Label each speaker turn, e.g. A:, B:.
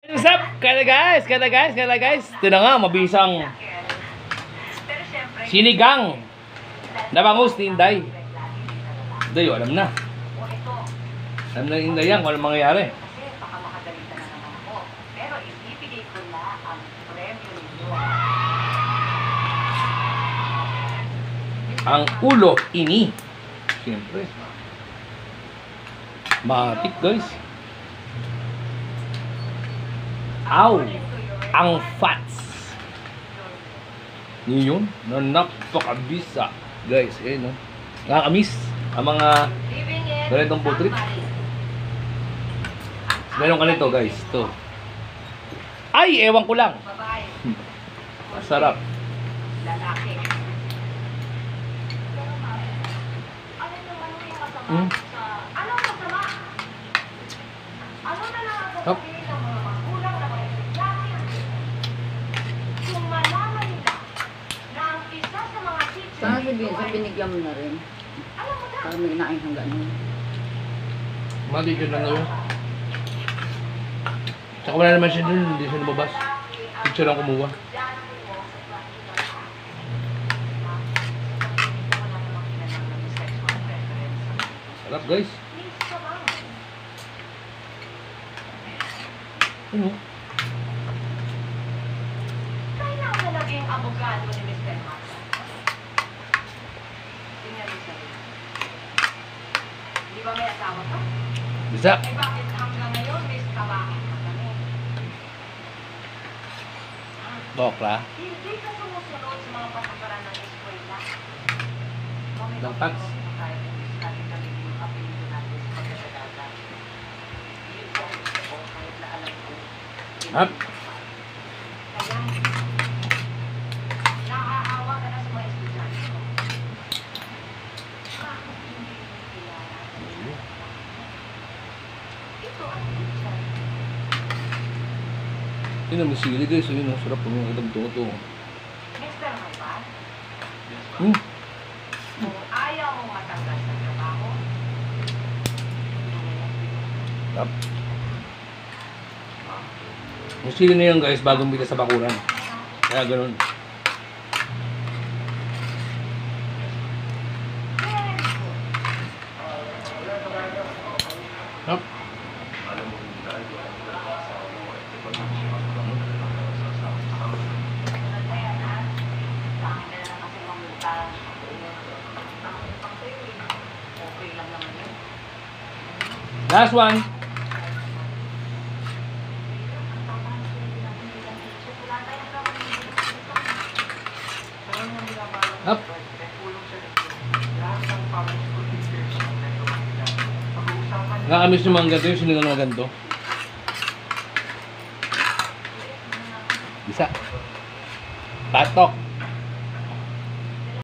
A: What's up? Kaya guys. Ito na nga, mabisang sinigang na bangus ni Inday. Inday, alam na. Alam na Inday yan kung anong mangyayari. Ang ulo, ini. Siyempre. Matik guys. Aw! Ang fats! Yun na napakabisa. Guys, no? Nakakamis ang mga ganitong food trip. Meron ka nito guys. Ito. Ay! Ewan ko lang. Masarap. Hop.
B: Sana sabihin, binigyan mo na rin. Para may kinain kang gano'n.
A: Matigil lang yun. Tsaka wala naman siya dun, hindi siya lumabas. Picture lang kumuha. Sarap guys. Ano?
C: Kaya ako na naging abogado ni Mr. Mata. Tingnan mo sabi. Di ba may asawa ka?
A: Bisa.
C: Eh bakit hanggang ngayon may trabaho ka kami?
A: Dokla.
C: Hindi ka sumusunod sa mga patakaran ng eskwela.
A: Ng tax. Hop.
C: Naaawa ka na sa mga estudyante mo. Ito ang teacher.
A: Yun ang masili guys. Yun ang sarap ng itong toto.
C: Mr. Maipan,
A: Hmm.
C: kung ayaw mong matanggal sa trabaho,
A: Hop. Masili na yun guys. Bagong bita sa bakuran. Kaya ganun. Hop. Last one. Up. Nakamiss yung mga ganito, yung sinigang na ganito. Bisa. Patok.